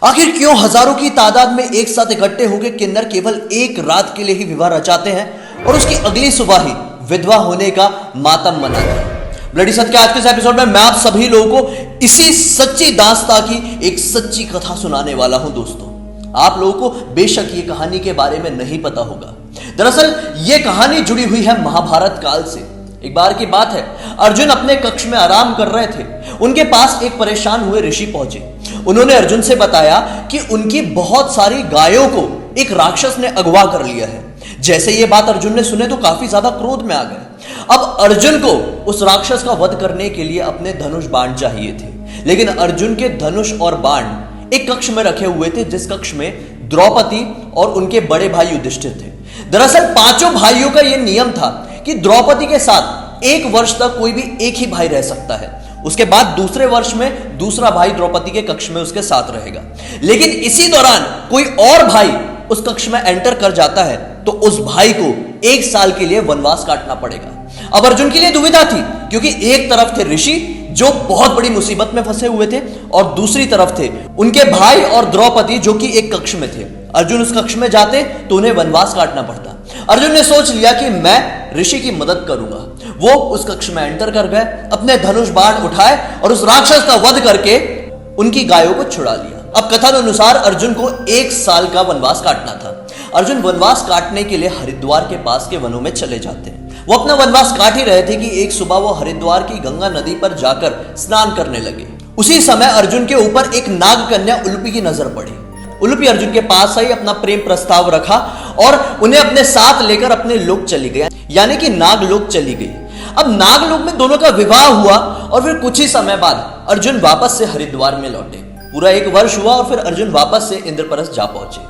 आखिर क्यों हजारों की तादाद में एक साथ इकट्ठे होकर किन्नर केवल एक रात के लिए ही विवाह रचाते हैं और उसकी अगली सुबह ही विधवा होने का मातम मनाते हैं। ब्लडी सत्य आज के इस एपिसोड में मैं आप सभी लोगों को इसी सच्ची दास्तां की एक सच्ची कथा सुनाने वाला हूं। दोस्तों, आप लोगों को बेशक ये कहानी के बारे में नहीं पता होगा। दरअसल ये कहानी जुड़ी हुई है महाभारत काल से। एक बार की बात है, अर्जुन अपने कक्ष में आराम कर रहे थे। उनके पास एक परेशान हुए ऋषि पहुंचे। उन्होंने अर्जुन से बताया कि उनकी बहुत सारी गायों को एक राक्षस ने अगवा कर लिया है। जैसे ये बात अर्जुन ने सुने तो काफी ज्यादा क्रोध में आ गए। अब अर्जुन को उस राक्षस का वध करने के लिए अपने धनुष बाण चाहिए थे, लेकिन अर्जुन के धनुष और बाण एक कक्ष में रखे हुए थे, जिस कक्ष में द्रौपदी और उनके बड़े भाई युधिष्ठिर थे। दरअसल पांचों भाइयों का यह नियम था कि द्रौपदी के साथ 1 वर्ष तक कोई भी एक ही भाई रह सकता है। उसके बाद दूसरे वर्ष में दूसरा भाई द्रौपदी के कक्ष में उसके साथ रहेगा। लेकिन इसी दौरान कोई और भाई उस कक्ष में एंटर कर जाता है तो उस भाई को 1 साल के लिए वनवास काटना पड़ेगा। अब अर्जुन के लिए दुविधा थी, क्योंकि एक तरफ थे ऋषि जो बहुत बड़ी मुसीबत में फंसे हुए थे और दूसरी तरफ थे उनके भाई और द्रौपदी जो कि एक कक्ष में थे। अर्जुन उस कक्ष में जाते तो उन्हें वनवास काटना पड़ता। अर्जुन ने सोच लिया कि मैं ऋषि की मदद करूंगा। वो उस कक्ष में एंटर कर गए, अपने धनुष बाण उठाए और उस राक्षस का वध करके उनकी गायों को छुड़ा लिया। अब कथन अनुसार अर्जुन को 1 साल का वनवास काटना था। अर्जुन वनवास काटने के लिए हरिद्वार के पास के वनों में चले जाते हैं। वो अपना वनवास काट ही रहे थे कि एक सुबह वो हरिद्वार की गंगा नदी पर जाकर स्नान करने लगे। उसी समय अर्जुन के ऊपर एक नाग कन्या उलूपी की नजर पड़ी। उलूपी अर्जुन के पास आई, अपना प्रेम प्रस्ताव रखा और उन्हें अपने साथ लेकर अपने लोक चली गई, यानी कि नागलोक चली गई। अब नागलोक में दोनों का विवाह हुआ और फिर कुछ ही समय बाद अर्जुन वापस से हरिद्वार में लौटे। पूरा 1 वर्ष हुआ और फिर अर्जुन वापस से इंद्रप्रस्थ जा पहुंचे।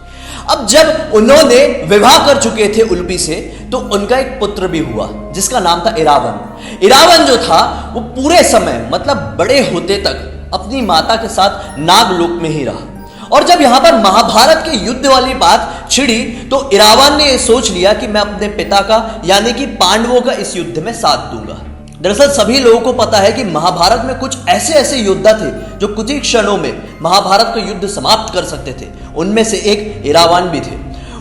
अब जब उन्होंने विवाह कर चुके थे उलूपी से, तो उनका एक पुत्र भी हुआ जिसका नाम था इरावन। इरावन जो था वो पूरे समय मतलब बड़े होते तक अपनी माता के साथ नागलोक में ही रहा। और जब यहां पर महाभारत के युद्ध वाली बात छिड़ी तो इरावन ने यह सोच लिया कि मैं अपने पिता का यानी कि पांडवों का इस युद्ध में साथ दूंगा। दरअसल सभी लोगों को पता है कि महाभारत में कुछ ऐसे ऐसे योद्धा थे जो कुछ ही क्षणों में महाभारत का युद्ध समाप्त कर सकते थे। उनमें से एक इरावन भी थे।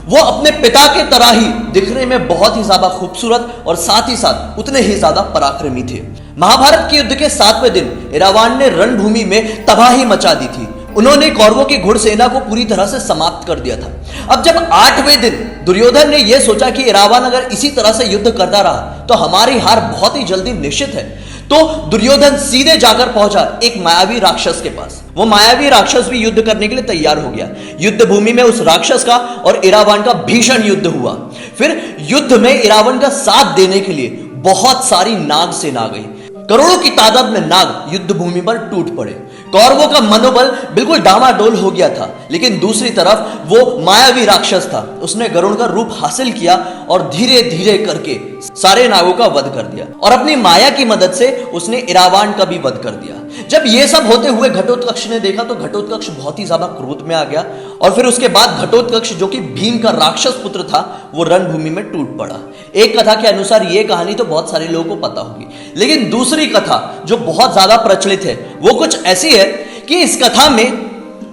वो अपने पिता के तरह ही दिखने में बहुत ही ज्यादा खूबसूरत और साथ ही साथ उतने ही ज्यादा पराक्रमी थे। महाभारत के युद्ध के 7वें दिन इरावन ने रणभूमि में तबाही मचा दी थी। उन्होंने कौरवों की घुड़सेना को पूरी तरह से समाप्त कर दिया था। अब जब 8वें दिन दुर्योधन ने यह सोचा कि इरावन अगर इसी तरह से युद्ध करता रहा तो हमारी हार बहुत ही जल्दी निश्चित है, तो दुर्योधन सीधे जाकर पहुंचा एक मायावी राक्षस के पास। वो मायावी राक्षस भी युद्ध करने के लिए तैयार हो गया। युद्ध भूमि में उस राक्षस का और इरावन का भीषण युद्ध हुआ। फिर युद्ध में इरावन का साथ देने के लिए बहुत सारी नाग सेना आ गई। करोड़ों की तादाद में नाग युद्ध भूमि पर टूट पड़े। कौरवों का मनोबल बिल्कुल डामाडोल हो गया था। लेकिन दूसरी तरफ वो मायावी राक्षस था, उसने गरुड़ का रूप हासिल किया और धीरे धीरे करके सारे नागों का वध कर दिया और अपनी माया की मदद से उसने इरावन का भी वध कर दिया। जब ये सब होते हुए घटोत्कच ने देखा तो घटोत्कच बहुत ही ज्यादा क्रोध में आ गया और फिर उसके बाद घटोत्कच जो कि भीम का राक्षस पुत्र था वो रणभूमि में टूट पड़ा। एक कथा के अनुसार ये कहानी तो बहुत सारे लोगों को पता होगी, लेकिन दूसरी कथा जो बहुत ज्यादा प्रचलित है वो कुछ ऐसी है कि इस कथा में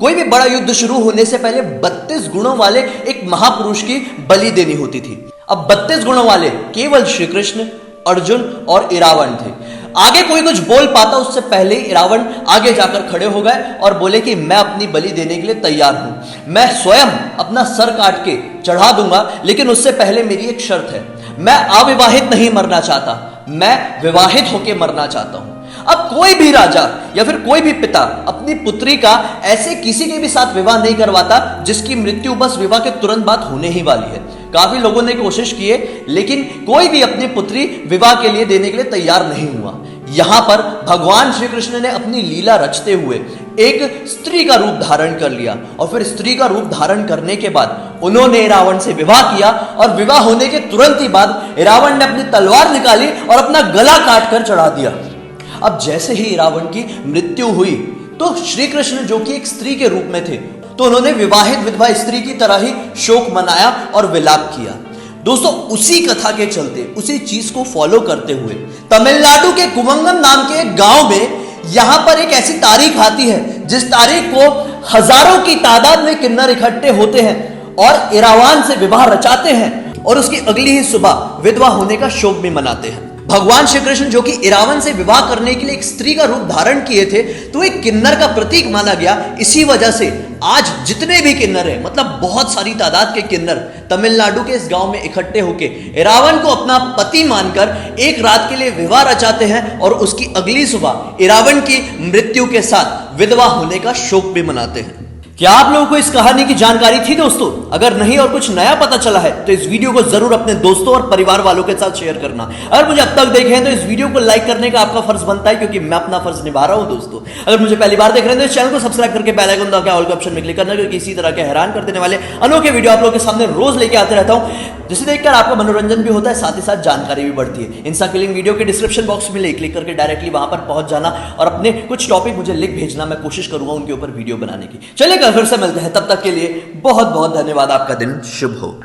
कोई भी बड़ा युद्ध शुरू होने से पहले 32 गुणों वाले एक महापुरुष की बलि देनी होती थी। अब 32 गुणों वाले केवल श्री कृष्ण, अर्जुन और इरावन थे। आगे कोई कुछ बोल पाता उससे पहले इरावन आगे जाकर खड़े हो गए और बोले कि मैं अपनी बलि देने के लिए तैयार हूं। मैं स्वयं अपना सर काट के चढ़ा दूंगा, लेकिन उससे पहले मेरी एक शर्त है। मैं अविवाहित नहीं मरना चाहता, मैं विवाहित होकर मरना चाहता हूं। अब कोई भी राजा या फिर कोई भी पिता अपनी पुत्री का ऐसे किसी के भी साथ विवाह नहीं करवाता जिसकी मृत्यु बस विवाह के तुरंत बाद होने ही वाली है। काफी लोगों ने कोशिश की है, लेकिन कोई भी अपनी पुत्री विवाह के लिए देने के लिए तैयार नहीं हुआ। यहां पर भगवान श्री कृष्ण ने अपनी लीला रचते हुए एक स्त्री का रूप धारण कर लिया और फिर स्त्री का रूप धारण करने के बाद उन्होंने इरावन से विवाह किया और विवाह होने के तुरंत ही बाद इरावन ने अपनी तलवार निकाली और अपना गला काट कर चढ़ा दिया। अब जैसे ही इरावन की मृत्यु हुई तो श्री कृष्ण जो कि एक स्त्री के रूप में थे, तो उन्होंने विवाहित विधवा स्त्री की तरह ही शोक मनाया और विलाप किया। दोस्तों, उसी कथा के चलते, उसी चीज को फॉलो करते हुए तमिलनाडु के कुवंगम नाम के एक गांव में यहां पर एक ऐसी तारीख आती है जिस तारीख को हजारों की तादाद में किन्नर इकट्ठे होते हैं और इरावान से विवाह रचाते हैं और उसकी अगली ही सुबह विधवा होने का शोक भी मनाते हैं। भगवान श्री कृष्ण जो कि इरावन से विवाह करने के लिए एक स्त्री का रूप धारण किए थे, तो एक किन्नर का प्रतीक माना गया। इसी वजह से आज जितने भी किन्नर हैं, मतलब बहुत सारी तादाद के किन्नर तमिलनाडु के इस गांव में इकट्ठे होकर इरावन को अपना पति मानकर एक रात के लिए विवाह रचाते हैं और उसकी अगली सुबह इरावन की मृत्यु के साथ विधवा होने का शोक भी मनाते हैं। क्या आप लोगों को इस कहानी की जानकारी थी दोस्तों? अगर नहीं और कुछ नया पता चला है तो इस वीडियो को जरूर अपने दोस्तों और परिवार वालों के साथ शेयर करना। अगर मुझे अब तक देखे हैं तो इस वीडियो को लाइक करने का आपका फर्ज बनता है, क्योंकि मैं अपना फर्ज निभा रहा हूं दोस्तों। अगर मुझे पहली बार देख रहे हैं तो इस चैनल को सब्सक्राइब करके बेल आइकन दबा के ऑल के ऑप्शन में क्लिक करना, क्योंकि इसी तरह के हैरान कर देने वाले अनोखे वीडियो आप लोगों के सामने रोज लेके आते रहता हूं, जिसे देखकर आपका मनोरंजन भी होता है, साथ ही साथ जानकारी भी बढ़ती है। इंस्टा किलिंग वीडियो के डिस्क्रिप्शन बॉक्स में क्लिक करके डायरेक्टली वहां पर पहुंच जाना और अपने कुछ टॉपिक मुझे लिख भेजना, मैं कोशिश करूंगा उनके ऊपर वीडियो बनाने की। चलिए कल फिर से मिलते हैं, तब तक के लिए बहुत बहुत धन्यवाद। आपका दिन शुभ हो।